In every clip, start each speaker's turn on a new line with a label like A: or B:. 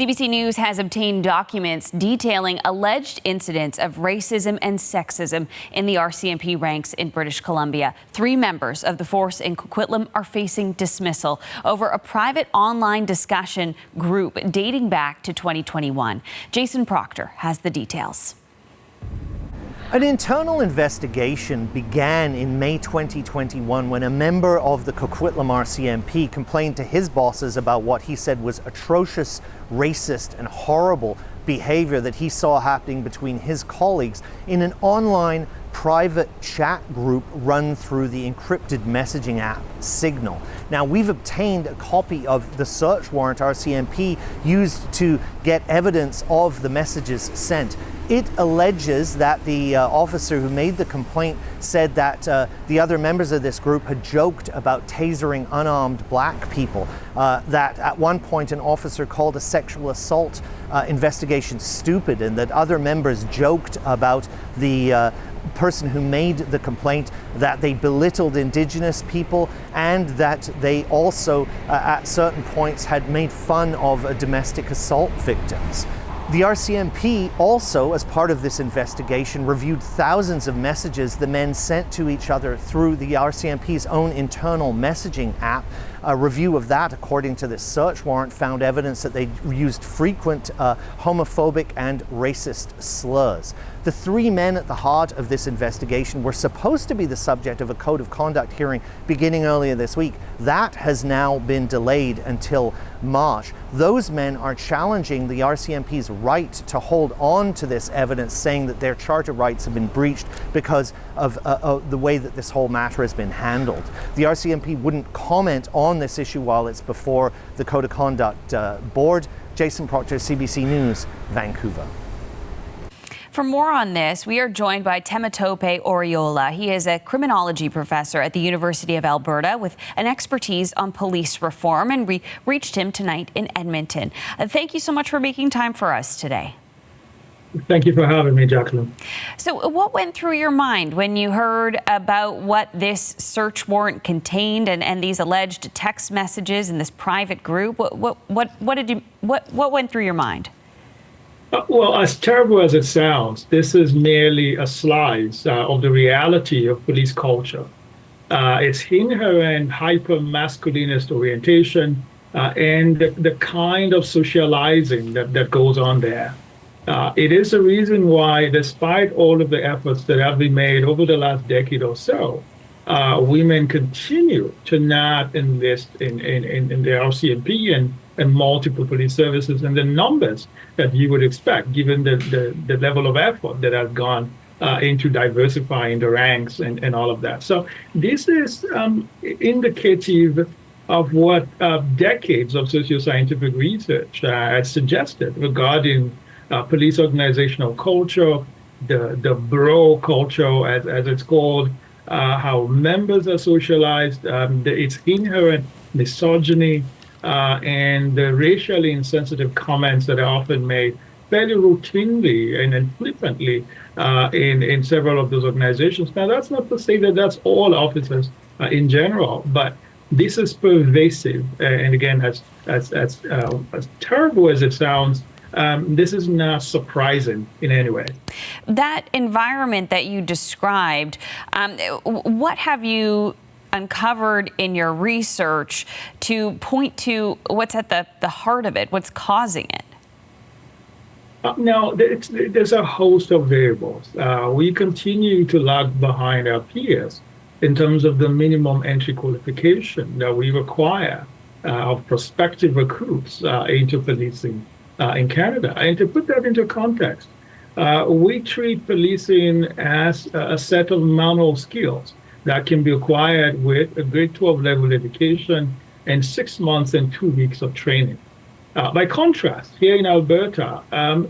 A: CBC News has obtained documents detailing alleged incidents of racism and sexism in the RCMP ranks in British Columbia. 3 members of the force in Coquitlam are facing dismissal over a private online discussion group dating back to 2021. Jason Proctor has the details.
B: An internal investigation began in May 2021 when a member of the Coquitlam RCMP complained to his bosses about what he said was atrocious, racist and horrible behavior that he saw happening between his colleagues in an online private chat group run through the encrypted messaging app Signal. Now, we've obtained a copy of the search warrant RCMP used to get evidence of the messages sent. It alleges that the officer who made the complaint said that the other members of this group had joked about tasering unarmed black people, that at one point an officer called a sexual assault investigation stupid, and that other members joked about the person who made the complaint, that they belittled Indigenous people, and that they also at certain points had made fun of domestic assault victims. The RCMP also, as part of this investigation, reviewed thousands of messages the men sent to each other through the RCMP's own internal messaging app. A review of that, according to this search warrant, found evidence that they used frequent homophobic and racist slurs. The 3 men at the heart of this investigation were supposed to be the subject of a code of conduct hearing beginning earlier this week. That has now been delayed until March. Those men are challenging the RCMP's right to hold on to this evidence, saying that their charter rights have been breached because of the way that this whole matter has been handled. The RCMP wouldn't comment on this issue while it's before the Code of Conduct Board. Jason Proctor, CBC News, Vancouver.
A: For more on this, we are joined by Temitope Oriola. He is a criminology professor at the University of Alberta with an expertise on police reform, and we reached him tonight in Edmonton. Thank you so much for making time for us today.
C: Thank you for having me, Jacqueline.
A: So what went through your mind when you heard about what this search warrant contained and these alleged text messages in this private group? What went through your mind?
C: Well, as terrible as it sounds, this is merely a slice of the reality of police culture. Its inherent hyper-masculinist orientation and the kind of socializing that goes on there. It is the reason why, despite all of the efforts that have been made over the last decade or so, women continue to not enlist in the RCMP and multiple police services and the numbers that you would expect, given the level of effort that has gone into diversifying the ranks and all of that. So this is indicative of what decades of socioscientific research has suggested regarding police organizational culture, the bro culture, as it's called, how members are socialized, its inherent misogyny, and the racially insensitive comments that are often made fairly routinely and flippantly in several of those organizations. Now, that's not to say that that's all officers in general, but this is pervasive. And again, as terrible as it sounds, this is not surprising in any way.
A: That environment that you described, what have you uncovered in your research to point to what's at the heart of it, what's causing it?
C: Now, there's a host of variables. We continue to lag behind our peers in terms of the minimum entry qualification that we require of prospective recruits into policing in Canada. And to put that into context, we treat policing as a set of manual skills that can be acquired with a grade 12 level education and 6 months and 2 weeks of training. By contrast, here in Alberta,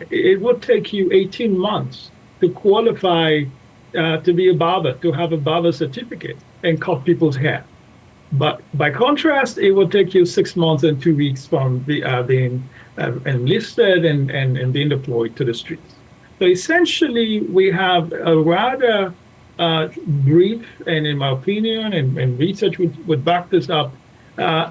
C: it would take you 18 months to qualify to be a barber, to have a barber certificate and cut people's hair. But by contrast, it would take you 6 months and 2 weeks from being enlisted and being deployed to the streets. So essentially, we have a rather brief, and in my opinion, and research would back this up,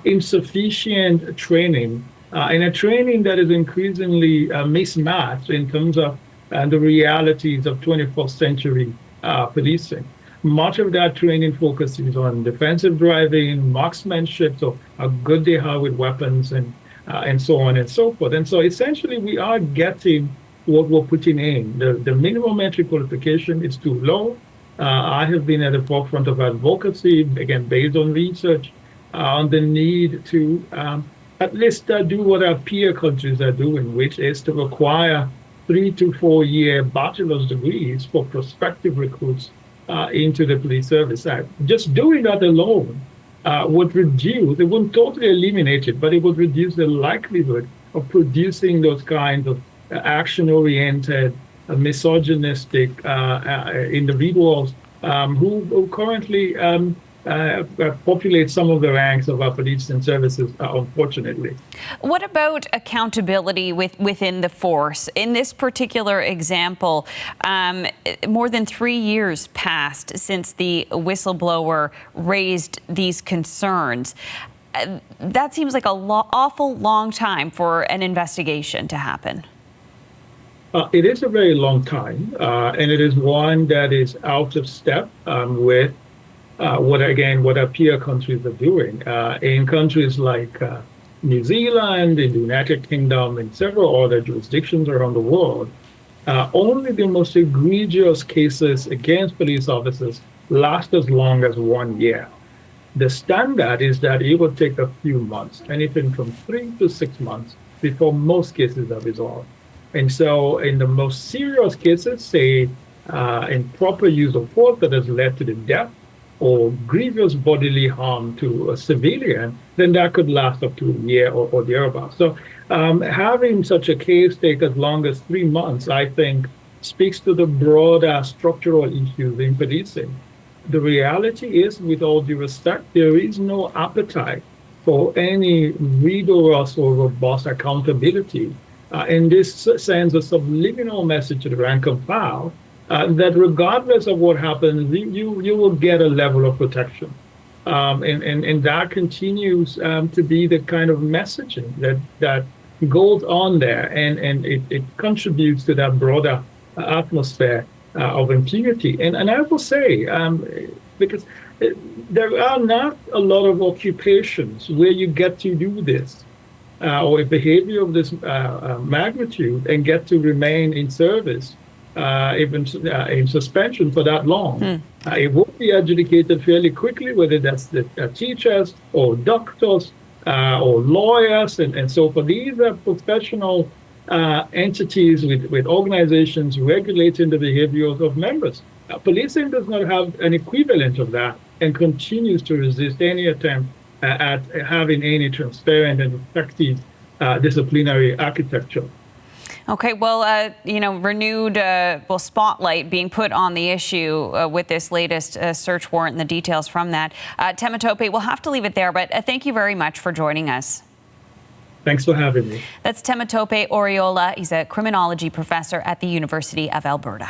C: insufficient training and a training that is increasingly mismatched in terms of the realities of 21st century policing. Much of that training focuses on defensive driving, marksmanship, so how good they are with weapons, and so on and so forth. And so essentially we are getting what we're putting in. The minimum entry qualification is too low. I have been at the forefront of advocacy, again, based on research, on the need to at least do what our peer countries are doing, which is to require 3 to 4 year bachelor's degrees for prospective recruits into the police service. Just doing that alone would reduce, it wouldn't totally eliminate it, but it would reduce the likelihood of producing those kinds of action-oriented, misogynistic individuals who currently populate some of the ranks of our police and services, unfortunately.
A: What about accountability within the force? In this particular example, more than 3 years passed since the whistleblower raised these concerns. That seems like an awful long time for an investigation to happen.
C: It is a very long time, and it is one that is out of step with what our peer countries are doing. In countries like New Zealand, in the United Kingdom, and several other jurisdictions around the world, only the most egregious cases against police officers last as long as 1 year. The standard is that it will take a few months, anything from 3 to 6 months, before most cases are resolved. And so in the most serious cases, say improper use of force that has led to the death or grievous bodily harm to a civilian, then that could last up to a year or thereabouts. So having such a case take as long as 3 months, I think, speaks to the broader structural issues in policing. The reality is, with all due respect, there is no appetite for any rigorous or robust accountability. And this sends a subliminal message to the rank and file that regardless of what happens, you will get a level of protection. And that continues to be the kind of messaging that goes on there, and it contributes to that broader atmosphere of impunity. And I will say, because there are not a lot of occupations where you get to do this, or a behavior of this magnitude, and get to remain in service, even in suspension for that long. It will be adjudicated fairly quickly, whether that's the teachers or doctors or lawyers and so forth. These are professional entities with organizations regulating the behaviors of members. Policing does not have an equivalent of that and continues to resist any attempt at having any transparent and effective disciplinary architecture.
A: Okay, well, renewed spotlight being put on the issue with this latest search warrant and the details from that. Temitope, we'll have to leave it there, but thank you very much for joining us.
C: Thanks for having me.
A: That's Temitope Oriola. He's a criminology professor at the University of Alberta.